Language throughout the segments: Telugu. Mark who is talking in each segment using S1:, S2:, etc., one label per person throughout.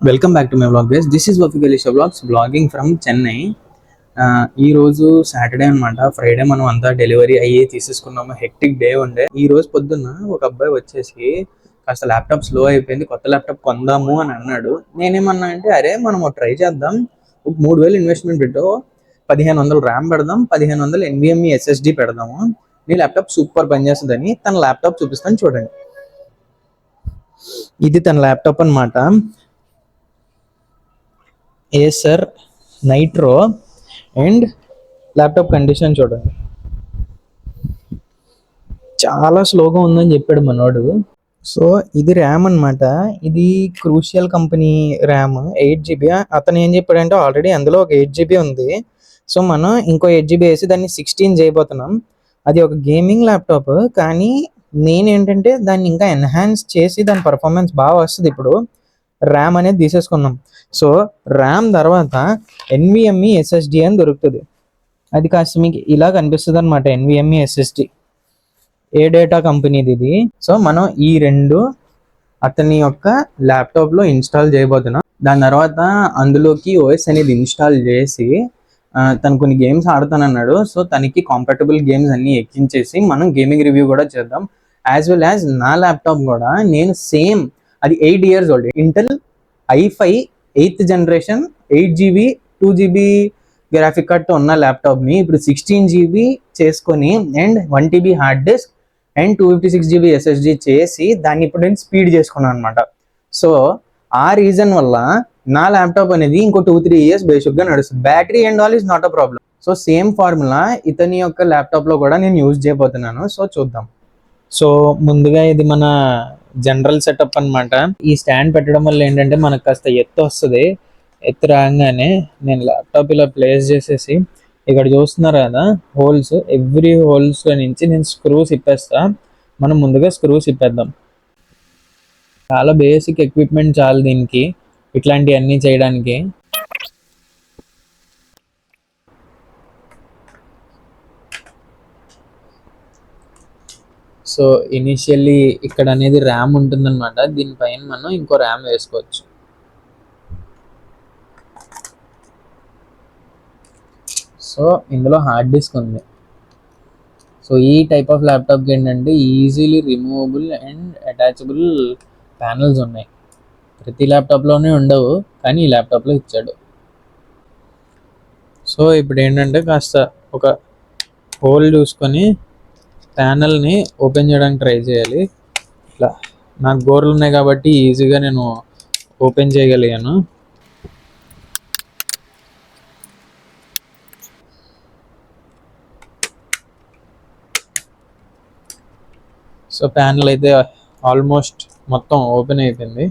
S1: Welcome back to my vlog guys. This is Wafiq Ali Shah vlogs, blogging from Chennai. ఈ రోజు సాటర్డే అనమాట. ఫ్రైడే మనం అంతా డెలివరీ అయ్యి తీసేసుకున్నాము. హెక్టిక్ డే ఉండే. ఈ రోజు పొద్దున్న ఒక అబ్బాయి వచ్చేసి కాస్త ల్యాప్టాప్ స్లో అయిపోయింది, కొత్త ల్యాప్టాప్ కొందాము అని అన్నాడు. నేనేమన్నా అంటే, అరే మనం ట్రై చేద్దాం, 3000 ఇన్వెస్ట్మెంట్ పెట్టు, 1500 ర్యామ్ పెడదాం, 1500 NVMe SSD పెడదాము, నీ ల్యాప్టాప్ సూపర్ పనిచేస్తుందని తన ల్యాప్టాప్ చూపిస్తాను చూడండి. ఇది తన ల్యాప్టాప్ అనమాట. Acer nitro. And laptop condition చూడండి, చాలా స్లోగా ఉందని చెప్పాడు మనోడు. సో ఇది ర్యామ్ అనమాట. ఇది క్రూషియల్ కంపెనీ ర్యామ్, 8 GB. అతను ఏం చెప్పాడంటే, ఆల్రెడీ అందులో ఒక 8 GB ఉంది, సో మనం ఇంకో 8 GB వేసి దాన్ని 16 చేయబోతున్నాం. అది ఒక గేమింగ్ ల్యాప్టాప్, కానీ నేనేంటంటే దాన్ని ఇంకా ఎన్హాన్స్ చేసి దాని పర్ఫార్మెన్స్ బాగా వస్తుంది. ఇప్పుడు ర్యామ్ అనేది తీసేసుకున్నాం. సో ర్యామ్ తర్వాత NVMe SSD అని దొరుకుతుంది. అది కాస్త మీకు ఇలా కనిపిస్తుంది అనమాట. NVMe SSD ఏ డేటా కంపెనీది ఇది. సో మనం ఈ రెండు అతని యొక్క ల్యాప్టాప్ లో ఇన్స్టాల్ చేయబోతున్నాం. దాని తర్వాత అందులోకి OS అనేది ఇన్స్టాల్ చేసి తను కొన్ని గేమ్స్ ఆడుతానన్నాడు. సో తనకి కాంపాటబుల్ గేమ్స్ అన్ని ఎక్కించేసి మనం గేమింగ్ రివ్యూ కూడా చేద్దాం. యాజ్ వెల్ యాజ్ నా ల్యాప్టాప్ కూడా నేను సేమ్, అది 8 years old, Intel i5 8th generation, 8 GB 2 GB graphic కార్డ్తో ఉన్న ల్యాప్టాప్ని ఇప్పుడు 16 GB చేసుకొని and 1 TB hard disk and 256 GB SSD చేసి దాన్ని ఇప్పుడు నేను స్పీడ్ చేసుకున్నాను అనమాట. సో ఆ రీజన్ వల్ల నా ల్యాప్టాప్ అనేది ఇంకో 2-3 years బేసిక్గా నడుస్తుంది. Battery and all is not a problem. So same formula ఇతని యొక్క ల్యాప్టాప్లో కూడా నేను యూజ్ చేయబోతున్నాను. సో చూద్దాం. సో ముందుగా ఇది మన జనరల్ సెటప్ అనమాట. ఈ స్టాండ్ పెట్టడం వల్ల ఏంటంటే మనకు కాస్త ఎత్తు వస్తుంది. ఎత్తు రాగానే నేను ల్యాప్టాప్ ఇలా ప్లేస్ చేసేసి, ఇక్కడ చూస్తున్నారు కదా హోల్స్, ఎవ్రీ హోల్స్ నుంచి నేను స్క్రూస్ ఇప్పేస్తా. మనం ముందుగా స్క్రూస్ ఇప్పేద్దాం. చాలా బేసిక్ ఎక్విప్మెంట్ చాలు దీనికి, ఇట్లాంటివన్నీ చేయడానికి. సో ఇనిషియల్లీ ఇక్కడ అనేది ర్యామ్ ఉంటుందన్నమాట. దీనిపైన మనం ఇంకో ర్యామ్ వేసుకోవచ్చు. సో ఇందులో హార్డ్ డిస్క్ ఉంది. సో ఈ టైప్ ఆఫ్ ల్యాప్టాప్కి ఏంటంటే easily removable and attachable panels ఉన్నాయి. ప్రతి ల్యాప్టాప్లోనే ఉండవు, కానీ ఈ ల్యాప్టాప్లో ఇచ్చాడు. సో ఇప్పుడు ఏంటంటే కాస్త ఒక హోల్ చూసుకొని ప్యానల్ని ఓపెన్ చేయడానికి ట్రై చేయాలి. ఇట్లా నాకు గోర్లు ఉన్నాయి కాబట్టి ఈజీగా నేను ఓపెన్ చేయగలిగాను. సో ప్యానల్ అయితే ఆల్మోస్ట్ మొత్తం ఓపెన్ అయిపోయింది.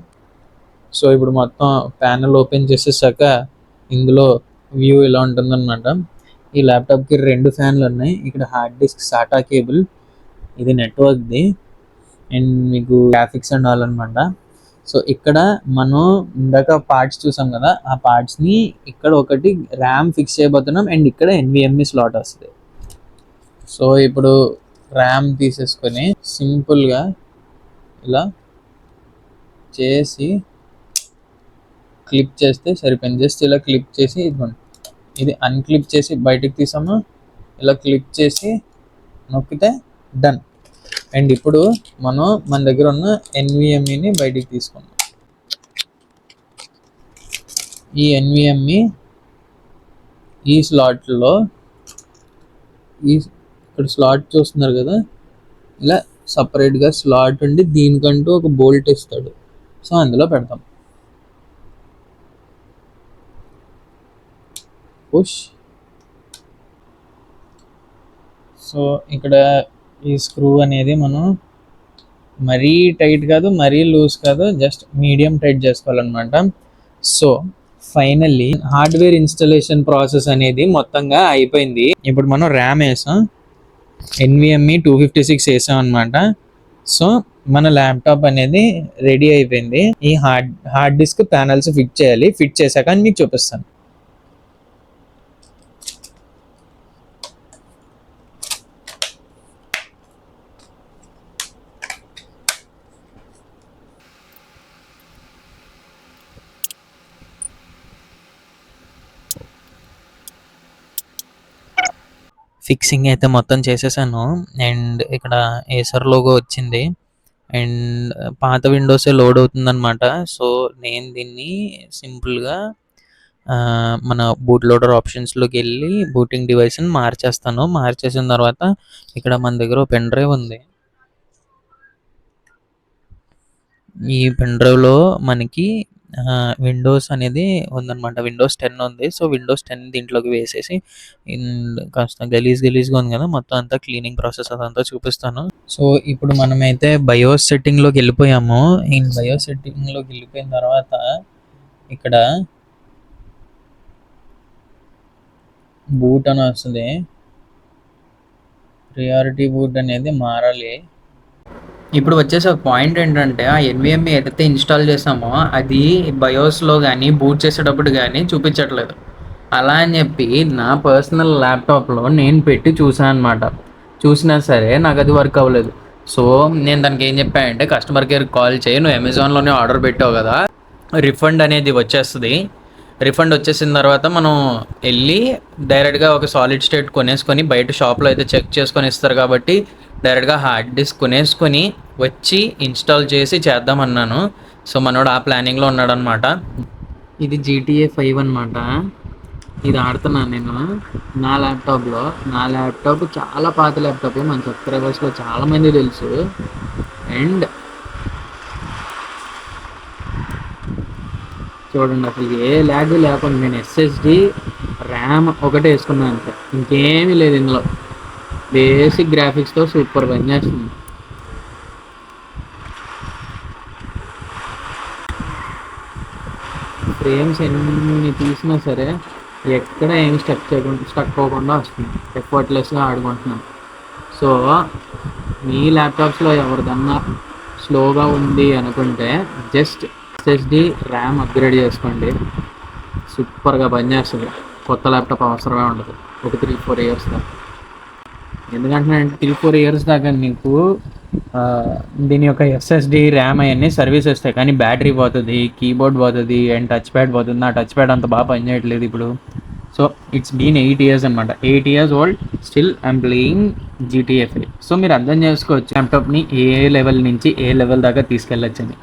S1: సో ఇప్పుడు మొత్తం ప్యానల్ ఓపెన్ చేసేసాక ఇందులో వ్యూ ఇలా ఉంటుందన్నమాట. ఈ ల్యాప్టాప్కి 2 ఫ్యాన్లు ఉన్నాయి. ఇక్కడ హార్డ్ డిస్క్ సాటా కేబుల్, ఇది నెట్వర్క్ది, అండ్ మీకు గ్రాఫిక్స్ అండ్ ఆల్ అనమాట. సో ఇక్కడ మనం ఇందాక పార్ట్స్ చూసాం కదా, ఆ పార్ట్స్ని ఇక్కడ ఒకటి ర్యామ్ ఫిక్స్ చేయబోతున్నాం అండ్ ఇక్కడ NVMe స్లాట్ వస్తుంది. సో ఇప్పుడు ర్యామ్ తీసేసుకొని సింపుల్గా ఇలా చేసి క్లిప్ చేస్తే సరిపోయింది. జస్ట్ ఇలా క్లిప్ చేసి ఇదిగోండి, ఇది అన్క్లిప్ చేసి బయటకు తీసాము, ఇలా క్లిప్ చేసి నొక్కితే డన్. అండ్ ఇప్పుడు మనం మన దగ్గర ఉన్న NVMeని బయటికి తీసుకున్నాం. ఈ NVMe ఈ స్లాట్లో, ఇక్కడ స్లాట్ చూస్తున్నారు కదా, ఇలా సపరేట్గా స్లాట్ ఉండి దీనికంటూ ఒక బోల్ట్ ఇస్తాడు. సో అందులో పెడతాం. పుష్. సో ఇక్కడ ఈ స్క్రూ అనేది మనం మరీ టైట్ కాదు, మరీ లూజ్ కాదు, జస్ట్ మీడియం టైట్ చేసుకోవాలన్నమాట. So finally hardware installation process అనేది మొత్తంగా అయిపోయింది. ఇప్పుడు మనం ర్యామ్ వేసాం, NVMe 256 వేసాం అనమాట. సో మన ల్యాప్టాప్ అనేది రెడీ అయిపోయింది. ఈ హార్డ్ డిస్క్ ప్యానల్స్ ఫిట్ చేయాలి. ఫిట్ చేశాక మీకు చూపిస్తాను. ఫిక్సింగ్ అయితే మొత్తం చేసేసాను. అండ్ ఇక్కడ ఏసర్ లోగో వచ్చింది. అండ్ పాత విండోసే లోడ్ అవుతుందనమాట. సో, నేను దీన్ని సింపుల్‌గా మన బూట్ లోడర్ ఆప్షన్స్‌లోకెళ్ళి బూటింగ్ డివైస్‌ని మార్చేస్తాను. మార్చేసిన తర్వాత ఇక్కడ మన దగ్గర ఓ పెన్ డ్రైవ్ ఉంది. ఈ పెన్ డ్రైవ్‌లో మనకి విండోస్ అనేది ఉందనమాట. విండోస్ 10 ఉంది. సో, విండోస్ 10 దీంట్లోకి వేసేసి కాస్త గలీజ్‌గా ఉంది కదా! మొత్తం అంతా క్లీనింగ్ ప్రాసెస్ అదంతా చూపిస్తాను. సో, ఇప్పుడు మనమైతే బయోస్ సెట్టింగ్‌లోకెళ్ళిపోయాము. బయోస్ సెట్టింగ్‌లోకెళ్ళిపోయిన తర్వాత ఇక్కడ బూట్ అని వస్తది. ప్రియారిటీ బూట్ అనేది మారాలి. ఇప్పుడు వచ్చేసి ఒక పాయింట్ ఏంటంటే ఆ ఎన్విఎంఈ ఏదైతే ఇన్స్టాల్ చేసామో అది బయోస్లో కానీ బూట్ చేసేటప్పుడు కానీ చూపించట్లేదు. అలా అని చెప్పి నా పర్సనల్ ల్యాప్టాప్లో నేను పెట్టి చూసాను అనమాట. చూసినా సరే నాకు అది వర్క్ అవ్వలేదు. సో నేను దానికి ఏం చెప్పానంటే కస్టమర్ కేర్కి కాల్ చేయి, నువ్వు అమెజాన్లోనే ఆర్డర్ పెట్టావు కదా, రిఫండ్ అనేది వచ్చేస్తుంది. రిఫండ్ వచ్చేసిన తర్వాత మనం వెళ్ళి డైరెక్ట్గా ఒక సాలిడ్ స్టేట్ కొనేసుకొని బయట షాప్లో అయితే చెక్ చేసుకొని ఇస్తారు కాబట్టి డైరెక్ట్గా హార్డ్ డిస్క్ కొనేసుకొని వచ్చి ఇన్స్టాల్ చేసి చేద్దామన్నాను. సో మనోడు ఆ ప్లానింగ్లో ఉన్నాడనమాట. ఇది GTA 5 అనమాట. ఇది ఆడుతున్నాను నేను నా ల్యాప్టాప్లో. నా ల్యాప్టాప్ చాలా పాత ల్యాప్టాప్, మన సబ్స్క్రైబర్స్లో చాలామంది తెలుసు. అండ్ చూడండి అసలు ఏ ల్యాగ్ లేకుండా నేను ఎస్ఎస్డి ర్యామ్ ఒకటే వేసుకున్నాను అంతే, ఇంకేమీ లేదు ఇందులో. బేసిక్ గ్రాఫిక్స్తో సూపర్ పనిచేస్తుంది. ఫ్రేమ్స్ ఎన్ని తీసినా సరే ఎక్కడ ఏమి స్టక్ అవ్వకుండా వస్తుంది. ఎఫర్ట్లెస్గా ఆడుకుంటున్నాను. సో మీ ల్యాప్టాప్స్లో ఎవరిదన్నా స్లోగా ఉంది అనుకుంటే జస్ట్ ఎస్ఎస్డి ర్యామ్ అప్గ్రేడ్ చేసుకోండి, సూపర్గా పనిచేస్తుంది. కొత్త ల్యాప్టాప్ అవసరమే ఉండదు ఒక 3-4 ఇయర్స్ దాకా. ఎందుకంటే 3-4 ఇయర్స్ దాకా మీకు దీని యొక్క ఎస్ఎస్డి ర్యామ్ అవన్నీ సర్వీస్ వస్తాయి, కానీ బ్యాటరీ పోతుంది, కీబోర్డ్ పోతుంది అండ్ టచ్ ప్యాడ్ పోతుంది. నా టచ్ ప్యాడ్ అంత బాగా పనిచేయట్లేదు ఇప్పుడు. సో ఇట్స్ బీన్ 8 ఇయర్స్ అనమాట. 8 years old, still I'm playing GTA 5. So మీరు అర్థం చేసుకోవచ్చు ల్యాప్టాప్ని ఏ లెవెల్ నుంచి ఏ లెవెల్ దాకా తీసుకెళ్ళొచ్చని.